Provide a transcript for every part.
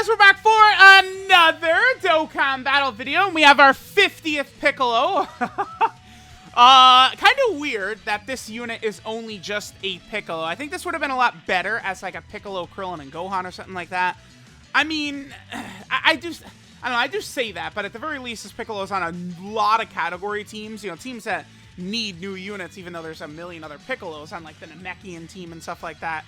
guys, we're back for another Dokkan battle video, and we have our 50th Piccolo. Kind of weird that this unit is only just a Piccolo. I think this would have been a lot better as like a Piccolo, Krillin, and Gohan or something like that. I mean, I don't know, I just say that, but at the very least, this Piccolo is on a lot of category teams. You know, teams that need new units, even though there's a million other Piccolos on like the Namekian team and stuff like that.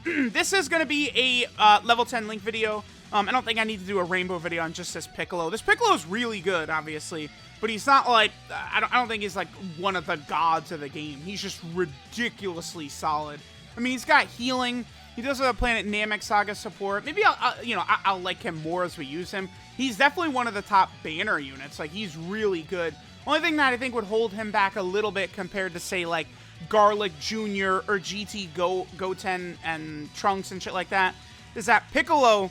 This is going to be a level 10 Link video. I don't think I need to do a rainbow video on just this Piccolo. This Piccolo is really good, obviously, but he's not like, I don't think he's like one of the gods of the game. He's just ridiculously solid. I mean, he's got healing. He does have a Planet Namek Saga support. Maybe I'll like him more as we use him. He's definitely one of the top banner units. Like, he's really good. Only thing that I think would hold him back a little bit compared to, say, like, Garlic Jr. or GT Goten and Trunks and shit like that is that Piccolo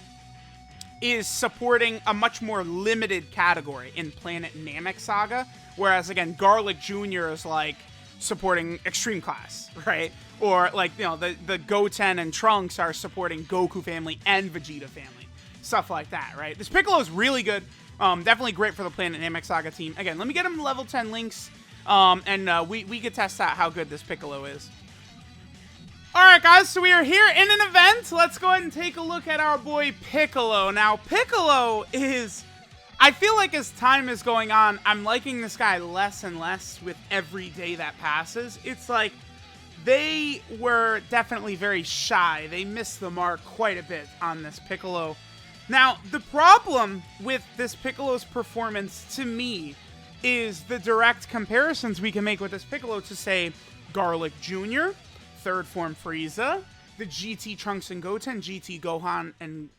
is supporting a much more limited category in Planet Namek Saga, whereas, again, Garlic Jr. is, like, supporting Extreme Class, right? Or, like, you know, the Goten and Trunks are supporting Goku family and Vegeta family. Stuff like that, right? This Piccolo is really good. Definitely great for the Planet Namek Saga team. Again, let me get him level 10 links. We can test out how good this Piccolo is. Alright guys, so we are here in an event. Let's go ahead and take a look at our boy Piccolo. Now, Piccolo is... I feel like as time is going on, I'm liking this guy less and less with every day that passes. It's like, they were definitely very shy. They missed the mark quite a bit on this Piccolo. Now, the problem with this Piccolo's performance, to me, is the direct comparisons we can make with this Piccolo to, say, Garlic Jr., Third Form Frieza, the GT Trunks and Goten, GT Gohan and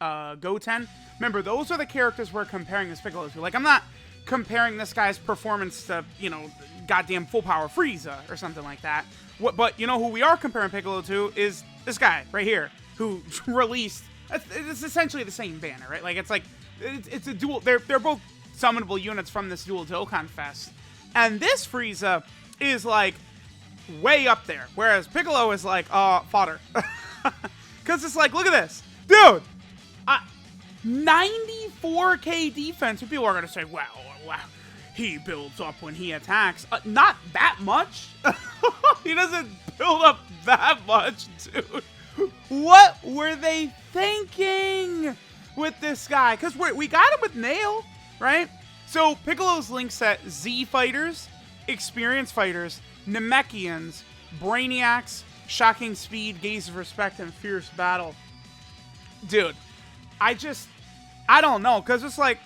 Goten. Remember, those are the characters we're comparing this Piccolo to. Like, I'm not comparing this guy's performance to, you know, goddamn Full Power Frieza or something like that. But you know who we are comparing Piccolo to is this guy right here, who released... It's essentially the same banner, right? Like, it's a dual... They're both summonable units from this dual Dokkan Fest. And this Frieza is, like, way up there. Whereas Piccolo is, like, fodder. Because it's like, look at this. Dude! 94k defense. And people are going to say, wow, he builds up when he attacks. Not that much. He doesn't build up that much, dude. What were they thinking with this guy? Because we got him with Nail, right? So Piccolo's link set: Z Fighters, Experience Fighters, Namekians, Brainiacs, Shocking Speed, Gaze of Respect, and Fierce Battle. Dude, I don't know, because it's like,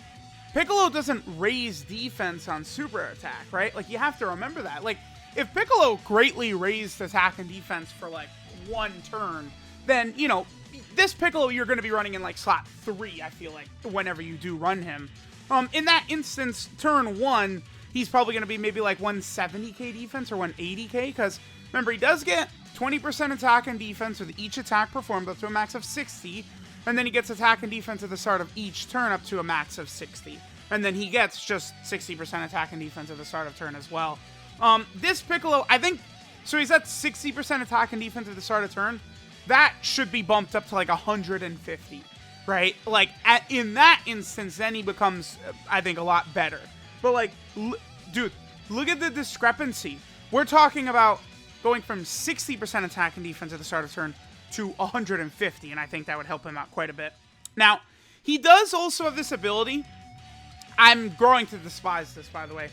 Piccolo doesn't raise defense on super attack, right? Like, you have to remember that. Like, if Piccolo greatly raised attack and defense for, like, one turn, then, you know, this Piccolo you're going to be running in, like, slot 3, I feel like, whenever you do run him. In that instance, turn 1, he's probably going to be maybe, like, 170k defense or 180k, because, remember, he does get 20% attack and defense with each attack performed up to a max of 60, and then he gets attack and defense at the start of each turn up to a max of 60. And then he gets just 60% attack and defense at the start of turn as well. This Piccolo, I think, so he's at 60% attack and defense at the start of turn. That should be bumped up to like 150, right? Like, in that instance, then he becomes, I think, a lot better. But like, dude, look at the discrepancy. We're talking about going from 60% attack and defense at the start of turn to 150, and I think that would help him out quite a bit. Now, he does also have this ability. I'm growing to despise this, by the way.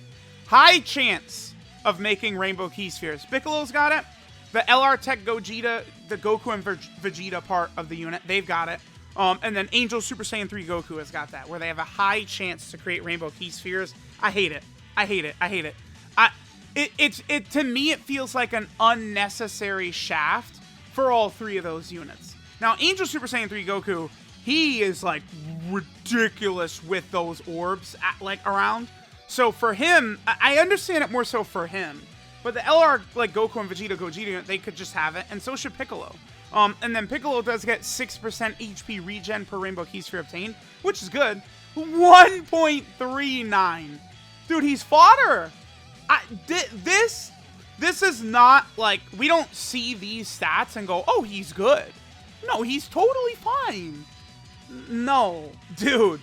High chance of making Rainbow Key Spheres. Piccolo's got it. The LR Tech Gogeta, the Goku and Vegeta part of the unit, they've got it. And then Angel Super Saiyan 3 Goku has got that, where they have a high chance to create Rainbow Key Spheres. I hate it. I hate it. I hate it. To me, it feels like an unnecessary shaft for all three of those units. Now, Angel Super Saiyan 3 Goku, he is, like, ridiculous with those orbs, around. So for him, I understand it more so for him. But the LR, like, Goku and Gogeta, they could just have it, and so should Piccolo. And then Piccolo does get 6% HP regen per Rainbow Key Sphere obtained, which is good. 1.39. Dude, he's fodder. This is not, like, we don't see these stats and go, oh, he's good. No, he's totally fine. no, dude.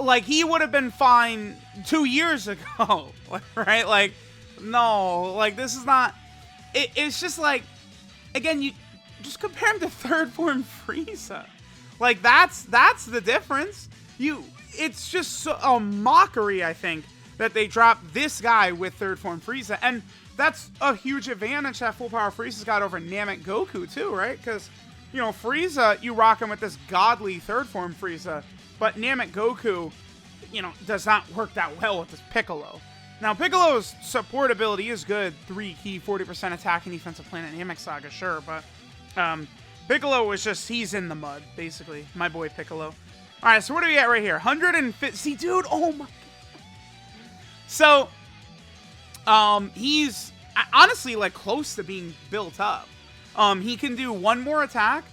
Like, he would have been fine 2 years ago, right? Like, no, like, this is not... It's just like, again, you just compare him to third form Frieza. Like, that's the difference. It's just a mockery, I think, that they dropped this guy with third form Frieza. And that's a huge advantage that full power Frieza's got over Namek Goku, too, right? Because, you know, Frieza, you rock him with this godly third form Frieza. But Namek Goku, you know, does not work that well with this Piccolo. Now, Piccolo's support ability is good. 3 key, 40% attack and defensive Planet Namek Saga, sure. But Piccolo is just, he's in the mud, basically. My boy Piccolo. All right, so what are we at right here? 150. See, dude, oh my God. So, he's honestly, like, close to being built up. He can do one more attack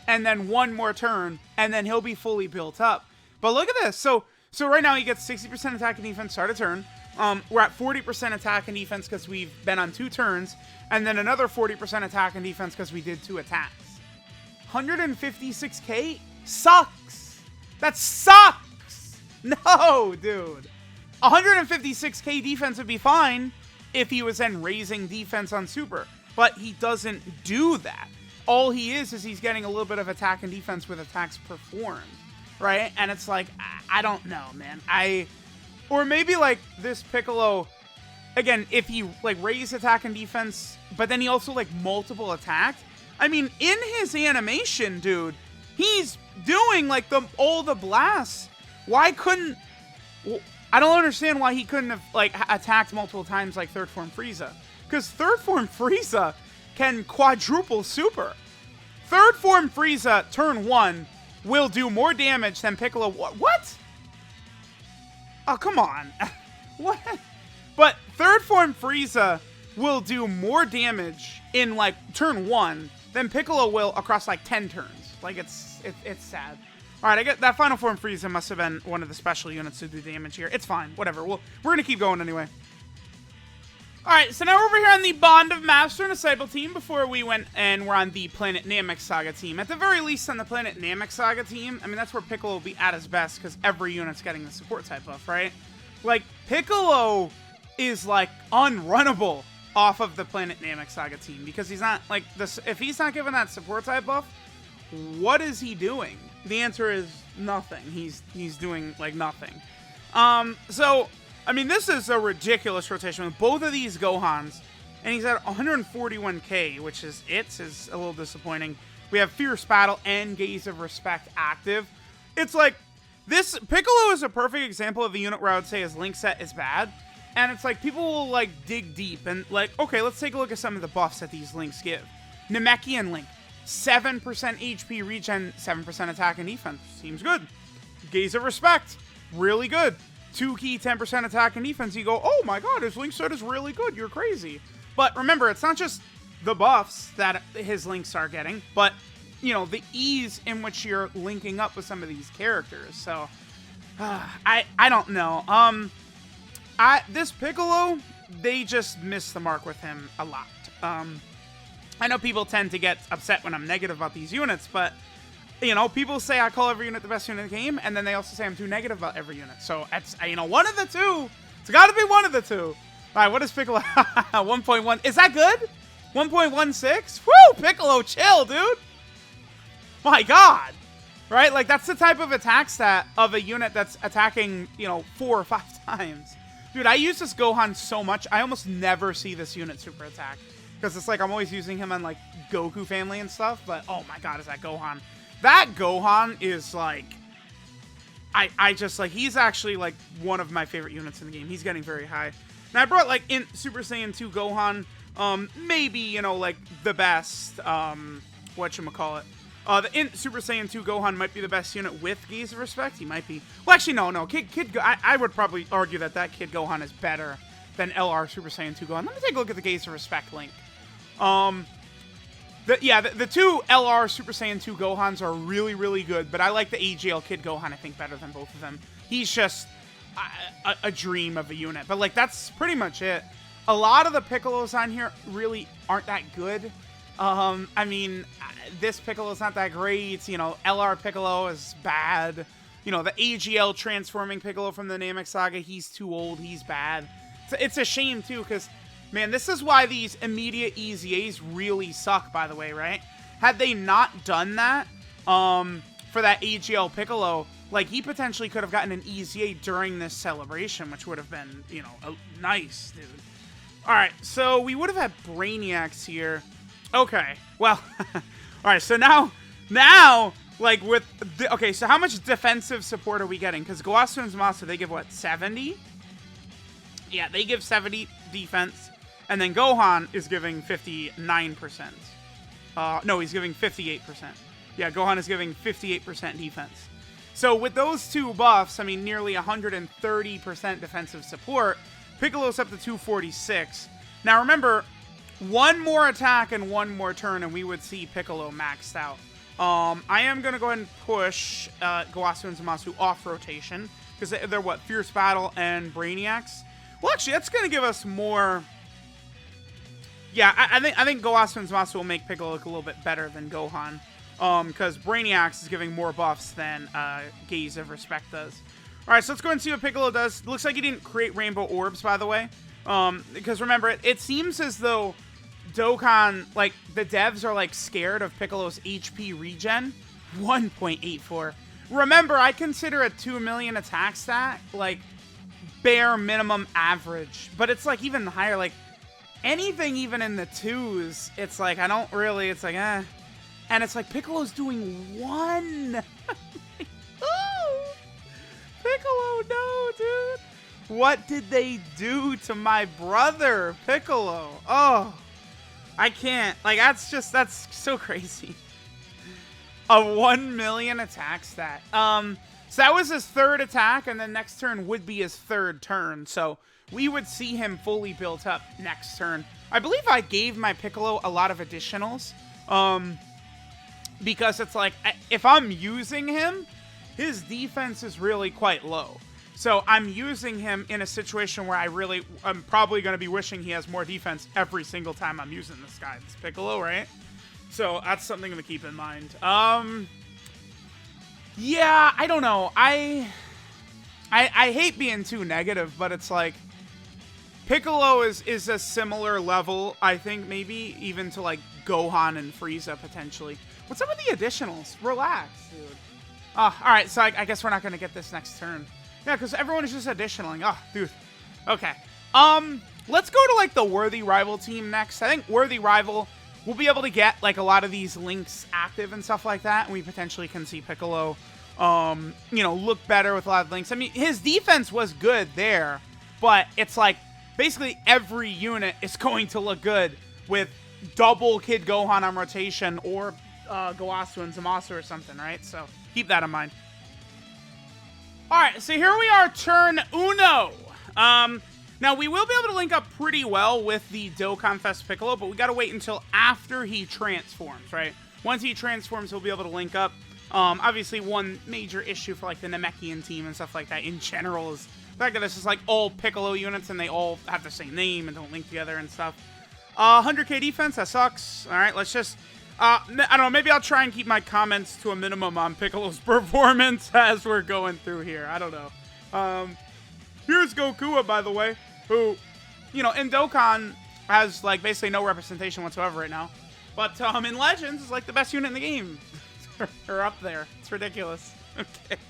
and then one more turn, and then he'll be fully built up. But look at this. So right now he gets 60% attack and defense start of turn. We're at 40% attack and defense because we've been on 2 turns, and then another 40% attack and defense because we did 2 attacks. 156k sucks. That sucks. No, dude. 156k defense would be fine if he was then raising defense on super, but he doesn't do that. All he is he's getting a little bit of attack and defense with attacks performed, right? And it's like, I don't know, man. Or maybe, like, this Piccolo, again, if he, like, raised attack and defense, but then he also, like, multiple attacked. I mean, in his animation, dude, he's doing, like, all the blasts. Why couldn't... I don't understand why he couldn't have, like, attacked multiple times like third form Frieza. Because third form Frieza can quadruple super. Third form Frieza, turn 1, will do more damage than Piccolo... What? Oh, come on. What? But third form Frieza will do more damage in, like, turn 1 than Piccolo will across, like, 10 turns. Like, it's sad. Alright, I get that final form Frieza must have been one of the special units to do damage here. It's fine. Whatever. We're going to keep going anyway. Alright, so now we're over here on the Bond of Master and Disciple team before we went and we're on the Planet Namek Saga team. At the very least on the Planet Namek Saga team, I mean, that's where Piccolo will be at his best because every unit's getting the support type buff, right? Like, Piccolo is, like, unrunnable off of the Planet Namek Saga team because he's not, like, if he's not given that support type buff, what is he doing? The answer is nothing. He's doing, like, nothing. So... I mean, this is a ridiculous rotation with both of these Gohans, and he's at 141k, which is a little disappointing. We have Fierce Battle and Gaze of Respect active. It's like, this Piccolo is a perfect example of a unit where I would say his link set is bad, and it's like, people will, like, dig deep, and, like, okay, let's take a look at some of the buffs that these links give. Namekian link, 7% HP regen, 7% attack and defense. Seems good. Gaze of Respect, really good. 2 key, 10% attack and defense, you go, oh my god, his link set is really good, you're crazy. But remember, it's not just the buffs that his links are getting, but, you know, the ease in which you're linking up with some of these characters. So, I don't know. This Piccolo, they just miss the mark with him a lot. I know people tend to get upset when I'm negative about these units, but... You know, people say I call every unit the best unit in the game, and then they also say I'm too negative about every unit. So, it's, you know, one of the two. It's got to be one of the two. All right, what is Piccolo? 1.1. Is that good? 1.16? Woo! Piccolo, chill, dude. My god. Right? Like, that's the type of attack stat of a unit that's attacking, you know, 4 or 5 times. Dude, I use this Gohan so much, I almost never see this unit super attack. Because it's like I'm always using him on, like, Goku family and stuff. But, oh my god, is that Gohan. That Gohan is, like, I just, like, he's actually, like, one of my favorite units in the game. He's getting very high. And I brought, like, in Super Saiyan 2 Gohan, maybe, you know, like, the best, whatchamacallit. The Super Saiyan 2 Gohan might be the best unit with Gaze of Respect. He might be. Well, actually, no. I would probably argue that Kid Gohan is better than LR Super Saiyan 2 Gohan. Let me take a look at the Gaze of Respect link. The two LR Super Saiyan 2 Gohans are really, really good, but I like the AGL Kid Gohan, I think, better than both of them. He's just a dream of a unit. But, like, that's pretty much it. A lot of the Piccolos on here really aren't that good. I mean, this Piccolo's not that great. You know, LR Piccolo is bad. You know, the AGL transforming Piccolo from the Namek Saga, he's too old, he's bad. It's a shame, too, because, man, this is why these immediate EZAs really suck, by the way, right? Had they not done that, for that AGL Piccolo, like, he potentially could have gotten an EZA during this celebration, which would have been, you know, nice, dude. Alright, so we would have had Brainiacs here. Okay, well, alright, so now, like, with, okay, so how much defensive support are we getting? Because Gowasu and Zamasu, they give, what, 70? Yeah, they give 70 defense, and then Gohan is giving 59%. No, he's giving 58%. Yeah, Gohan is giving 58% defense. So with those two buffs, I mean, nearly 130% defensive support, Piccolo's up to 246. Now remember, one more attack and one more turn, and we would see Piccolo maxed out. I am going to go ahead and push Gowasu and Zamasu off rotation, because they're what, Fierce Battle and Brainiacs? Well, actually, that's going to give us more... Yeah, I think Gowasu and Zamasu will make Piccolo look a little bit better than Gohan. Because Brainiacs is giving more buffs than Gaze of Respect does. Alright, so let's go and see what Piccolo does. Looks like he didn't create Rainbow Orbs, by the way. Because remember, it seems as though Dokkan, like, the devs are, like, scared of Piccolo's HP regen. 1.84. Remember, I consider a 2 million attack stat, like, bare minimum average. But it's, like, even higher, like, anything even in the 2s, it's like, I don't really, it's like, eh. And it's like, Piccolo's doing 1. Oh, Piccolo, no, dude. What did they do to my brother, Piccolo? Oh, I can't. Like, that's so crazy. A 1 million attack stat. So that was his third attack, and then next turn would be his third turn. So we would see him fully built up next turn. I believe I gave my Piccolo a lot of additionals. Because it's like, if I'm using him, his defense is really quite low. So I'm using him in a situation where I'm probably going to be wishing he has more defense every single time I'm using this guy, this Piccolo, right? So that's something to keep in mind. Yeah, I don't know. I hate being too negative, but it's like, Piccolo is a similar level, I think, maybe, even to, like, Gohan and Frieza, potentially. What's up with the additionals? Relax, dude. Alright, so I guess we're not going to get this next turn. Yeah, because everyone is just additionaling. Oh, dude. Okay. Let's go to, like, the Worthy Rival team next. I think Worthy Rival will be able to get, like, a lot of these links active and stuff like that, and we potentially can see Piccolo, you know, look better with a lot of links. I mean, his defense was good there, but it's like, basically every unit is going to look good with double Kid Gohan on rotation or Gowasu and Zamasu or something, right? So keep that in mind. Alright, so here we are, turn uno. Now, we will be able to link up pretty well with the Dokkan Fest Piccolo, but we gotta wait until after he transforms, right? Once he transforms, we'll be able to link up. Obviously, one major issue for, like, the Namekian team and stuff like that in general is the fact that this is, like, all Piccolo units and they all have the same name and don't link together and stuff. 100k defense, that sucks. Alright, let's just... I don't know, maybe I'll try and keep my comments to a minimum on Piccolo's performance as we're going through here. I don't know. Here's Goku, by the way, who, you know, in Dokkan has, like, basically no representation whatsoever right now. But in Legends, is, like, the best unit in the game. Or up there. It's ridiculous. Okay.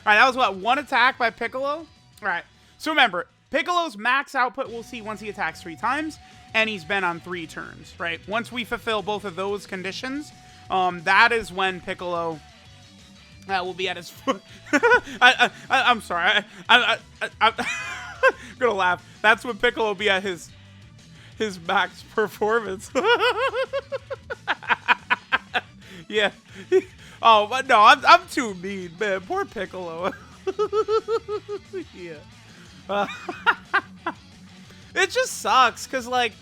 Alright, that was, what, one attack by Piccolo? Alright. So remember, Piccolo's max output we'll see once he attacks 3 times. And he's been on 3 turns, right? Once we fulfill both of those conditions, that is when Piccolo will be at his foot. I'm sorry. I'm gonna laugh. That's when Piccolo will be at his max performance. Yeah. Oh, but no, I'm too mean, man. Poor Piccolo. Yeah. It just sucks, because, like,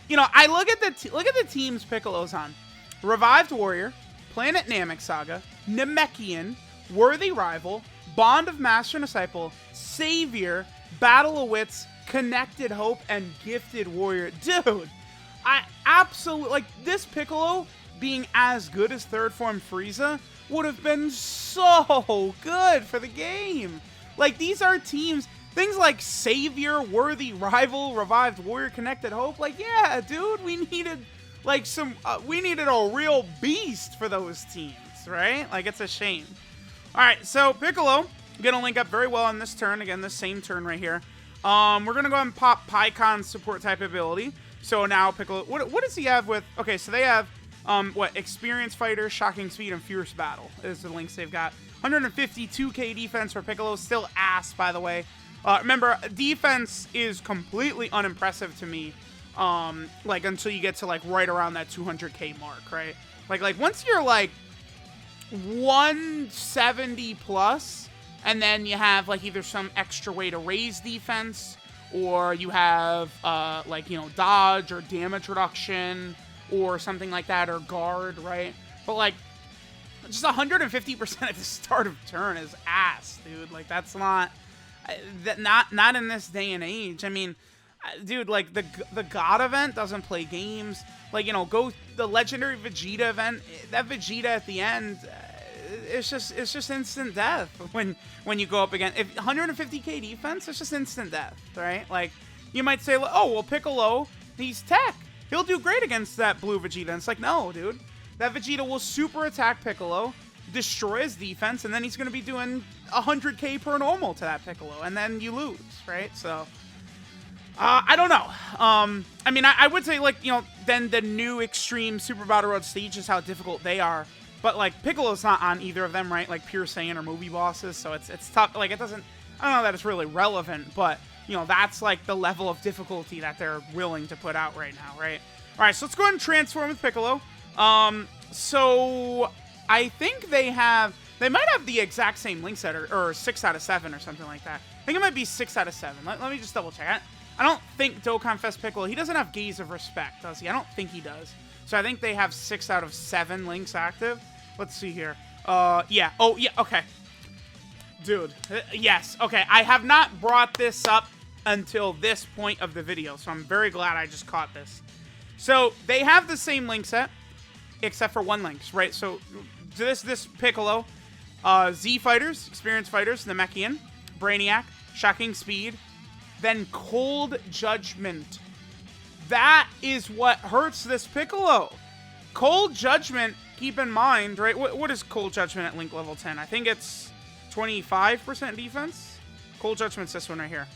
you know, I look at the teams Piccolo's on. Revived Warrior, Planet Namek Saga, Namekian, Worthy Rival, Bond of Master and Disciple, Savior, Battle of Wits, Connected Hope, and Gifted Warrior. Dude, I absolutely, like, this Piccolo being as good as third form Frieza would have been so good for the game. Like, these are teams, things like Savior, Worthy Rival, Revived Warrior, Connected Hope. Like, yeah, dude, we needed, like, we needed a real beast for those teams, right? Like, it's a shame. All right, so Piccolo gonna link up very well on this turn. Again, this same turn right here. We're gonna go ahead and pop Paikon's support type ability. So now Piccolo, what does he have with? Okay, so they have Experienced Fighter, Shocking Speed, and Fierce Battle is the links they've got. 152k defense for Piccolo, still ass, by the way. Remember, defense is completely unimpressive to me. Like until you get to like right around that 200k mark, right? Like once you're like 170 plus, and then you have like either some extra way to raise defense, or you have like, you know, dodge or damage reduction or something like that, or guard, right? But like just 150% at the start of turn is ass, dude. Like that's not in this day and age. I mean, dude, like the God event doesn't play games. Like, you know, go the legendary Vegeta event. That Vegeta at the end, it's just instant death when you go up against 150k defense. It's just instant death, right? Like you might say, oh well, Piccolo, he's tech. He'll do great against that blue Vegeta. And it's like, no, dude. That Vegeta will super attack Piccolo, destroy his defense, and then he's going to be doing 100k per normal to that Piccolo, and then you lose, right? So, I don't know. I mean, I would say, like, you know, then the new Extreme Super Battle Road stage is how difficult they are. But, like, Piccolo's not on either of them, right? Like, Pure Saiyan or movie bosses, so it's tough. Like, it doesn't, I don't know that it's really relevant, but, you know, that's, like, the level of difficulty that they're willing to put out right now, right? All right, so let's go ahead and transform with Piccolo. So I think they might have the exact same link set, or 6 out of 7 or something like that. I think it might be 6 out of 7. Let me just double check. I don't think Dokkan Fest Piccolo, he doesn't have Gaze of Respect, does he? I don't think he does. So I think they have 6 out of 7 links active. Let's see here. Yeah. Oh, yeah, okay. Dude, yes. Okay, I have not brought this up until this point of the video, so I'm very glad I just caught this. So they have the same link set, except for one links, right? So this Piccolo, Z Fighters, Experienced Fighters, Namekian, Brainiac, Shocking Speed, then Cold Judgment. That is what hurts this Piccolo. Cold Judgment, keep in mind, right? What is Cold Judgment at link level 10? I think it's 25% defense. Cold Judgment's this one right here.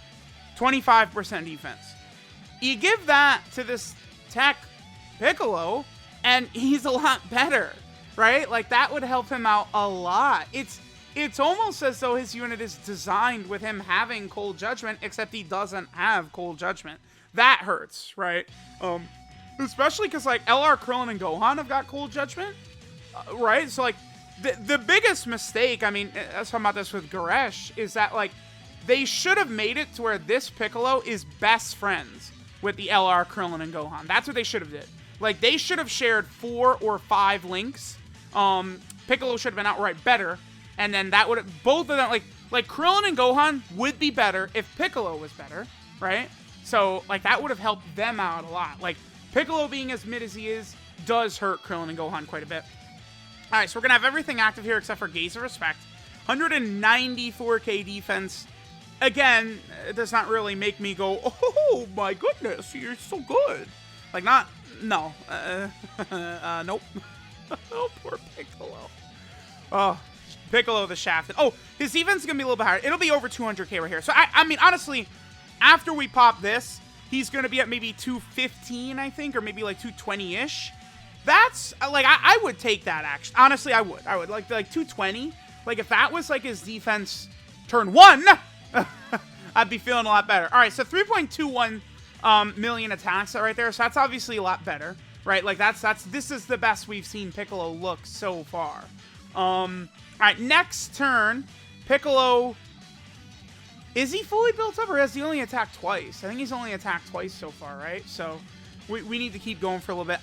25% defense. You give that to this tech Piccolo, and he's a lot better, right? Like, that would help him out a lot. It's almost as though his unit is designed with him having Cold Judgment, except he doesn't have Cold Judgment. That hurts, right? Especially because, like, LR, Krillin, and Gohan have got Cold Judgment, right? So, like, the biggest mistake, I mean, I was talking about this with Goresh, is that, like, they should have made it to where this Piccolo is best friends with the LR, Krillin, and Gohan. That's what they should have did. Like, they should have shared 4 or 5 links. Piccolo should have been outright better. And then that would have, both of them, like Krillin and Gohan would be better if Piccolo was better, right? So, like, that would have helped them out a lot. Like, Piccolo being as mid as he is does hurt Krillin and Gohan quite a bit. All right, so we're going to have everything active here except for Gaze of Respect. 194k defense. Again, it does not really make me go, oh my goodness, you're so good. Like, no. Nope. Oh, poor Piccolo. Oh, Piccolo the Shaft. Oh, his defense is going to be a little bit higher. It'll be over 200k right here. So, I mean, honestly, after we pop this, he's going to be at maybe 215, I think, or maybe like 220-ish. That's, like, I would take that, actually. Honestly, I would. Like 220. Like, if that was, like, his defense turn 1, I'd be feeling a lot better. All right, so 3.21 million attacks right there. So that's obviously a lot better, right? Like, this is the best we've seen Piccolo look so far. All right, next turn, Piccolo, is he fully built up, or has he only attacked twice? I think he's only attacked twice so far, right? So we need to keep going for a little bit.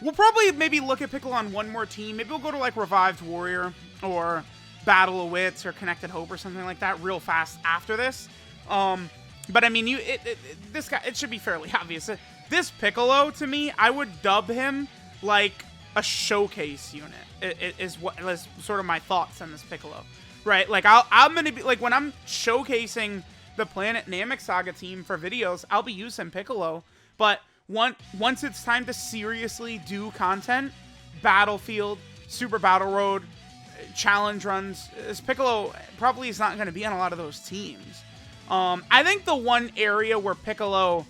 We'll probably maybe look at Piccolo on one more team. Maybe we'll go to, like, Revived Warrior or Battle of Wits or Connected Hope or something like that real fast after this. But I mean, this guy, it should be fairly obvious. this Piccolo, to me, I would dub him like a showcase unit. Is sort of my thoughts on this Piccolo, right? Like I'm gonna be like, when I'm showcasing the Planet Namek Saga team for videos, I'll be using Piccolo. But once it's time to seriously do content, Battlefield, Super Battle Road, challenge runs, this Piccolo probably is not going to be on a lot of those teams. I think the one area where Piccolo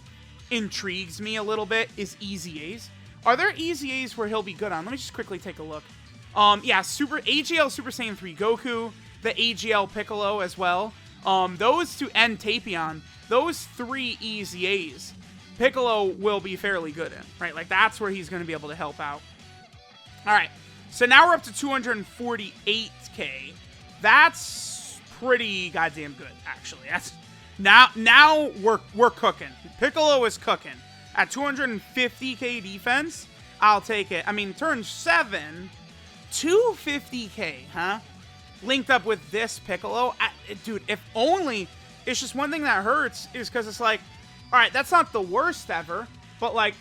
intrigues me a little bit is EZAs. Are there EZAs where he'll be good on? Let me just quickly take a look. Yeah, AGL Super Saiyan 3 Goku, the AGL Piccolo as well. Those two, and Tapion, those 3 EZAs, Piccolo will be fairly good in, right? Like, that's where he's going to be able to help out. All right, so now we're up to 248k. That's pretty goddamn good, actually. That's now we're cooking. Piccolo is cooking. At 250k defense, I'll take it. I mean, turn 7, 250k, huh? Linked up with this Piccolo. Dude, if only, it's just one thing that hurts is because it's like, all right, that's not the worst ever, but like,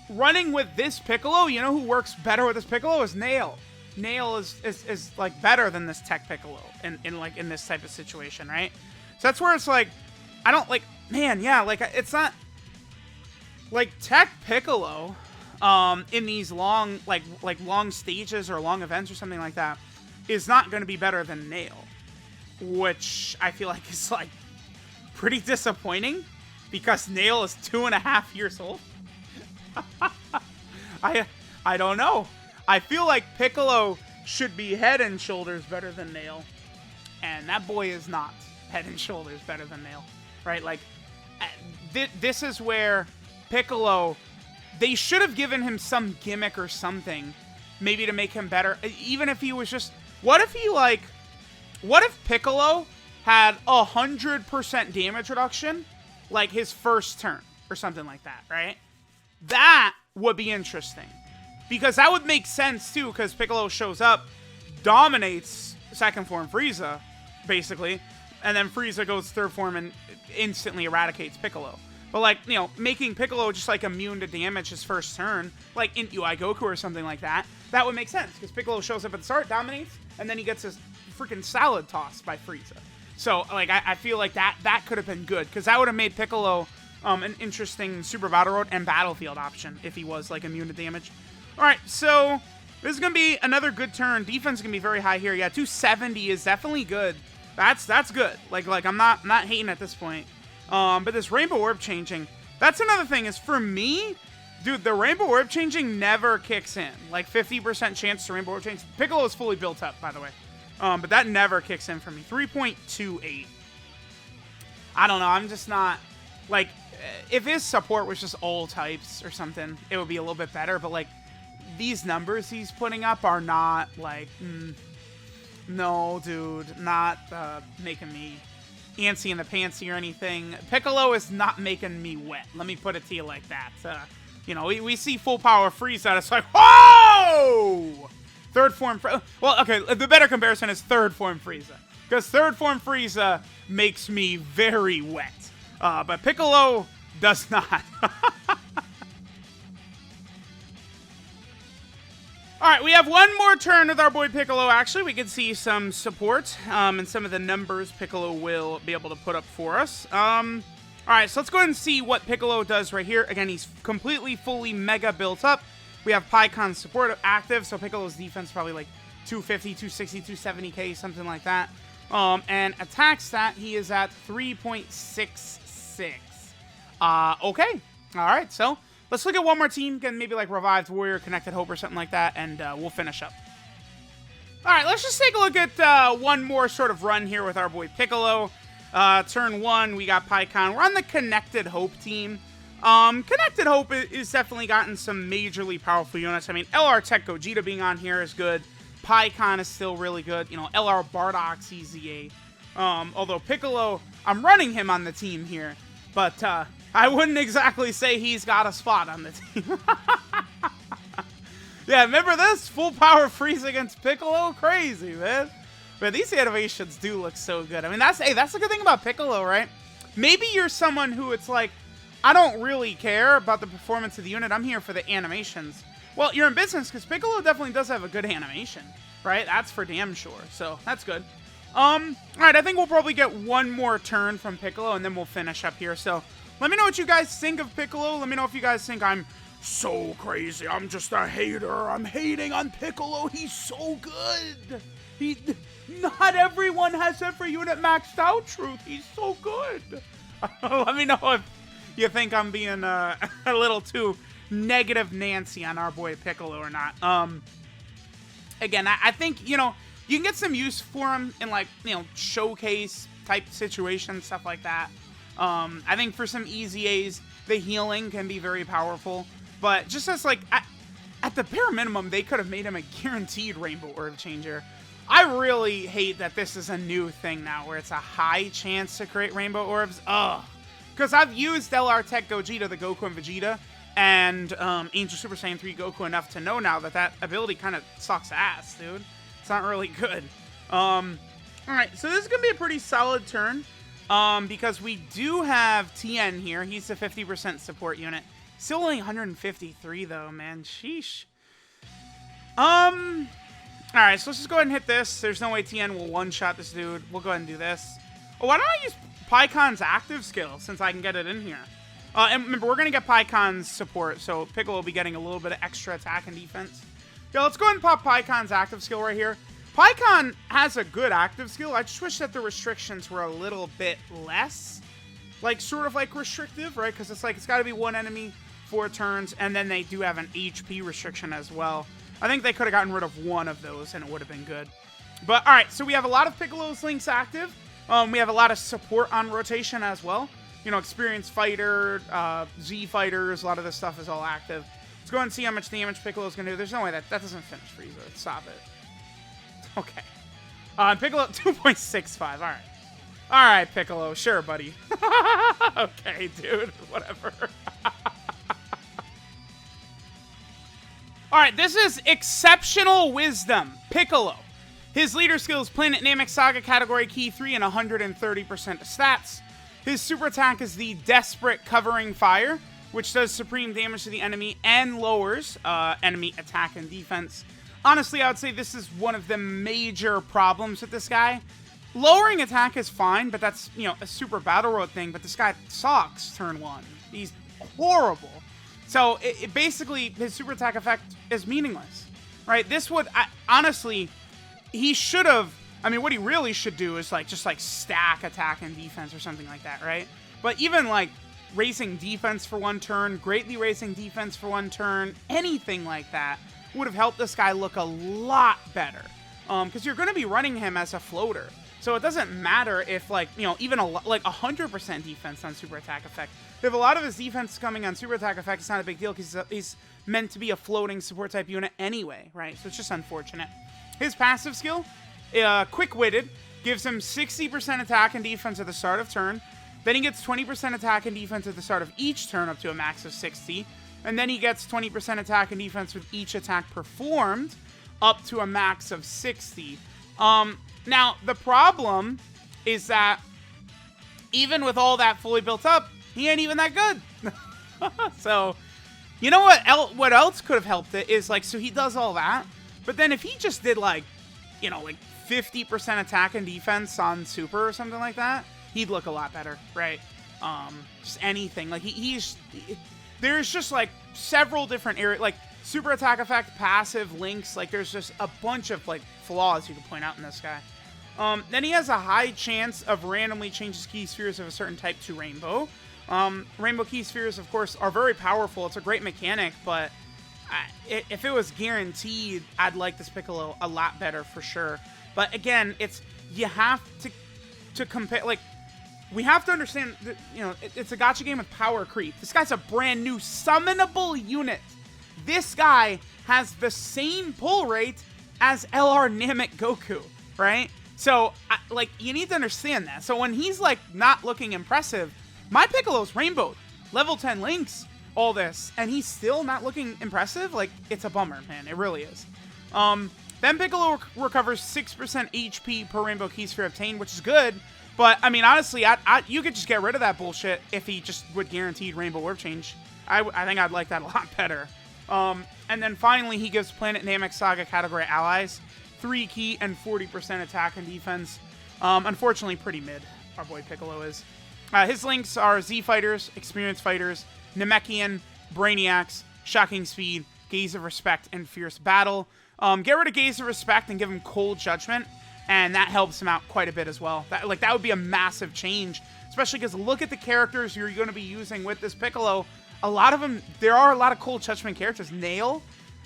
running with this Piccolo, you know who works better with this Piccolo is Nail. Nail is like better than this TEQ Piccolo in this type of situation, right? So that's where it's like, I don't like, man, yeah, like it's not like TEQ Piccolo in these long long stages or long events or something like that is not going to be better than Nail, which I feel like is like pretty disappointing because Nail is 2.5 years old. I don't know. I feel like Piccolo should be head and shoulders better than Nail, and that boy is not head and shoulders better than Nail, right? Like, this is where Piccolo, they should have given him some gimmick or something, maybe to make him better. Even if he was just, what if Piccolo had 100% damage reduction, like his first turn or something like that, right? That would be interesting. Because that would make sense, too, because Piccolo shows up, dominates second form Frieza, basically, and then Frieza goes third form and instantly eradicates Piccolo. But, like, you know, making Piccolo just, like, immune to damage his first turn, like in UI Goku or something like that, that would make sense, because Piccolo shows up at the start, dominates, and then he gets his freaking salad tossed by Frieza. So, like, I feel like that could have been good, because that would have made Piccolo an interesting Super Battle Road and Battlefield option if he was, like, immune to damage. All right, so this is going to be another good turn. Defense is going to be very high here. Yeah, 270 is definitely good. That's good. Like I'm not hating at this point. But this Rainbow Orb changing, that's another thing is for me, dude, the Rainbow Orb changing never kicks in. Like 50% chance to Rainbow Orb change. Piccolo is fully built up, by the way. But that never kicks in for me. 3.28. I don't know. I'm just not, like, if his support was just all types or something, it would be a little bit better. But, like, these numbers he's putting up are not, like, no, dude, not making me antsy in the pantsy or anything. Piccolo is not making me wet. Let me put it to you like that. You know, we see full power Frieza, it's like, whoa! Third form, well, okay, the better comparison is third form Frieza. Because third form Frieza makes me very wet. But Piccolo does not. Alright, we have one more turn with our boy Piccolo. Actually, we can see some support and some of the numbers Piccolo will be able to put up for us. Alright, so let's go ahead and see what Piccolo does right here. Again, he's completely, fully mega built up. We have PyCon support active, so Piccolo's defense probably like 250, 260, 270k, something like that. And attack stat, he is at 3.66. Okay. Alright, so let's look at one more team, get maybe like Revived Warrior, Connected Hope, or something like that, and we'll finish up. Alright, let's just take a look at one more sort of run here with our boy Piccolo. Turn 1, we got PyCon. We're on the Connected Hope team. Connected Hope is definitely gotten some majorly powerful units. I mean, LR Tech Gogeta being on here is good. PyCon is still really good. You know, LR Bardock's EZA. Although Piccolo, I'm running him on the team here, but I wouldn't exactly say he's got a spot on the team. Yeah, remember this? Full power freeze against Piccolo? Crazy, man. But these animations do look so good. I mean, that's the good thing about Piccolo, right? Maybe you're someone who it's like, I don't really care about the performance of the unit. I'm here for the animations. Well, you're in business, because Piccolo definitely does have a good animation, right? That's for damn sure, so that's good. Alright, I think we'll probably get one more turn from Piccolo, and then we'll finish up here. So, let me know what you guys think of Piccolo. Let me know if you guys think I'm so crazy. I'm just a hater. I'm hating on Piccolo. He's so good. Not everyone has every unit maxed out, Truth. He's so good. Let me know if you think I'm being a little too negative Nancy on our boy Piccolo or not. Again, I think, you know, you can get some use for him in, like, you know, showcase type situations, stuff like that. I think for some easy A's, the healing can be very powerful. But just as, like, at the bare minimum, they could have made him a guaranteed Rainbow Orb Changer. I really hate that this is a new thing now, where it's a high chance to create Rainbow Orbs. Ugh. Because I've used TEQ Gogeta, the Goku and Vegeta, and Angel Super Saiyan 3 Goku enough to know now that that ability kind of sucks ass, dude. It's not really good. Alright, so this is going to be a pretty solid turn. Because we do have TN here. He's the 50% support unit. Still only 153 though, man. Sheesh. Alright, so let's just go ahead and hit this. There's no way TN will one-shot this dude. We'll go ahead and do this. Oh, why don't I use Picon's active skill since I can get it in here? And remember, we're going to get Picon's support, so Piccolo will be getting a little bit of extra attack and defense. Yeah, let's go ahead and pop Picon's active skill right here. Picon has a good active skill. I just wish that the restrictions were a little bit less, like, sort of like restrictive, right? Because it's like, it's got to be one enemy, 4 turns, and then they do have an HP restriction as well. I think they could have gotten rid of one of those, and it would have been good. But, alright, so we have a lot of Piccolo's links active. We have a lot of support on rotation as well. You know, experienced fighter, Z fighters, a lot of this stuff is all active. Let's go ahead and see how much damage Piccolo's going to do. There's no way that doesn't finish Frieza. Stop it. Okay. Piccolo, 2.65. Alright. Alright, Piccolo. Sure, buddy. Okay, dude. Whatever. Alright, this is Exceptional Wisdom. Piccolo. His leader skill is Planet Namek Saga Category Key 3 and 130% of stats. His super attack is the Desperate Covering Fire, which does supreme damage to the enemy and lowers enemy attack and defense. Honestly, I would say this is one of the major problems with this guy. Lowering attack is fine, but that's, you know, a super battle road thing, but this guy sucks turn 1. He's horrible. So, it basically, his super attack effect is meaningless, right? This would, honestly, he should have, I mean, what he really should do is, like, just, like, stack attack and defense or something like that, right? But even, like, raising defense for 1 turn, greatly raising defense for 1 turn, anything like that would have helped this guy look a lot better. Because you're going to be running him as a floater. So it doesn't matter if, like, you know, even like 100% defense on super attack effect. If a lot of his defense coming on super attack effect, it's not a big deal because he's meant to be a floating support type unit anyway, right? So it's just unfortunate. His passive skill, Quick-Witted, gives him 60% attack and defense at the start of turn. Then he gets 20% attack and defense at the start of each turn up to a max of 60. And then he gets 20% attack and defense with each attack performed up to a max of 60. Now, the problem is that even with all that fully built up, he ain't even that good. So, you know what else could have helped it is, like, so he does all that, but then if he just did, like, you know, like 50% attack and defense on super or something like that, he'd look a lot better, right? Just anything. Like, there's just, like, several different areas, like, super attack effect, passive, links, like, there's just a bunch of, like, flaws you can point out in this guy. Then he has a high chance of randomly changes key spheres of a certain type to rainbow. Rainbow key spheres, of course, are very powerful. It's a great mechanic, but if it was guaranteed, I'd like this Piccolo a lot better for sure. But again, you have to compare, like, we have to understand that, you know, it's a gacha game with power creep. This guy's a brand new summonable unit. This guy has the same pull rate as LR Namek Goku, right? So, like, you need to understand that. So when he's, like, not looking impressive, my Piccolo's rainbowed, level 10 links, all this, and he's still not looking impressive? Like, it's a bummer, man. It really is. Then Piccolo recovers 6% HP per rainbow key sphere obtained, which is good, But, I mean, honestly, you could just get rid of that bullshit if he just would guaranteed Rainbow Warp Change. I think I'd like that a lot better. And then finally, he gives Planet Namek Saga category allies 3 key and 40% attack and defense. Unfortunately, pretty mid, our boy Piccolo is. His links are Z Fighters, Experienced Fighters, Namekian, Brainiacs, Shocking Speed, Gaze of Respect, and Fierce Battle. Get rid of Gaze of Respect and give him Cold Judgment, and that helps him out quite a bit as well. That would be a massive change, especially because look at the characters you're going to be using with this Piccolo. A lot of them, there are a lot of Cold Judgment characters. Nail,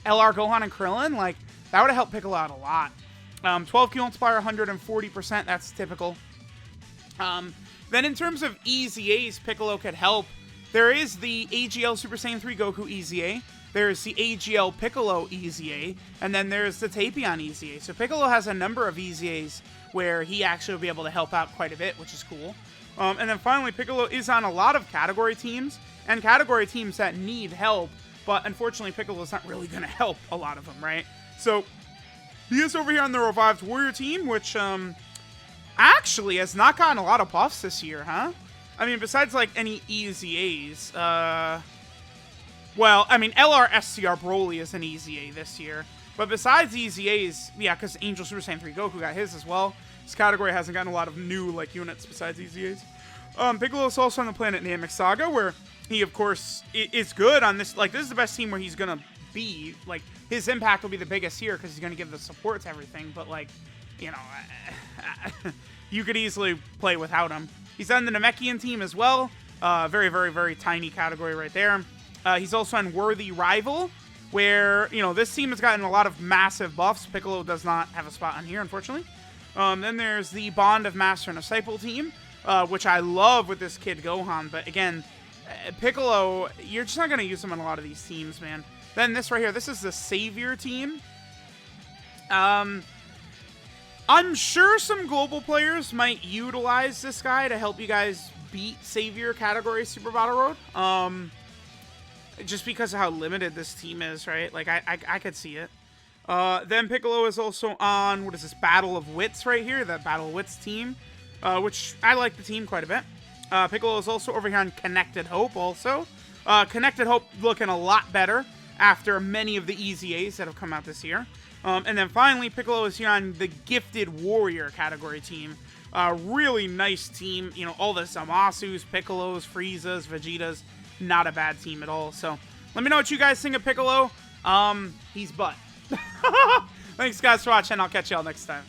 LR Gohan, and Krillin, like, that would have helped Piccolo out a lot. 12 Q multiplier, 140%, that's typical. Then in terms of EZAs Piccolo could help, there is the AGL Super Saiyan 3 Goku EZA, there's the AGL Piccolo EZA, and then there's the Tapion EZA. So Piccolo has a number of EZAs where he actually will be able to help out quite a bit, which is cool. And then finally, Piccolo is on a lot of category teams, and category teams that need help, but unfortunately Piccolo's not really going to help a lot of them, right? So he is over here on the Revived Warrior team, which actually has not gotten a lot of buffs this year, huh? I mean, besides like any EZAs, well, I mean, LR SCR Broly is an EZA this year, but besides EZAs, yeah, because Angel Super Saiyan 3 Goku got his as well. This category hasn't gotten a lot of new like units besides EZAs. Piccolo is also on the Planet Namek Saga, where he, of course, is good on this. Like, this is the best team where he's gonna be. Like, his impact will be the biggest here because he's gonna give the support to everything. But like, you know, you could easily play without him. He's on the Namekian team as well. Very, very, very tiny category right there. He's also on Worthy Rival, where, you know, this team has gotten a lot of massive buffs. Piccolo does not have a spot on here, unfortunately. Then there's the Bond of Master and Disciple team, which I love with this kid Gohan. But again, Piccolo, you're just not going to use him on a lot of these teams, man. Then this right here, this is the Savior team. I'm sure some global players might utilize this guy to help you guys beat Savior category Super Battle Road. Just because of how limited this team is, right? Like, I could see it. Then Piccolo is also on, what is this, Battle of Wits right here, that Battle of Wits team, which I like the team quite a bit. Piccolo is also over here on Connected Hope also. Connected Hope looking a lot better after many of the EZAs that have come out this year. And then finally, Piccolo is here on the Gifted Warrior category team. Really nice team. You know, all the Zamasus, Piccolos, Friezas, Vegetas. Not a bad team at all. So let me know what you guys think of Piccolo. He's butt. Thanks guys for watching. I'll catch y'all next time.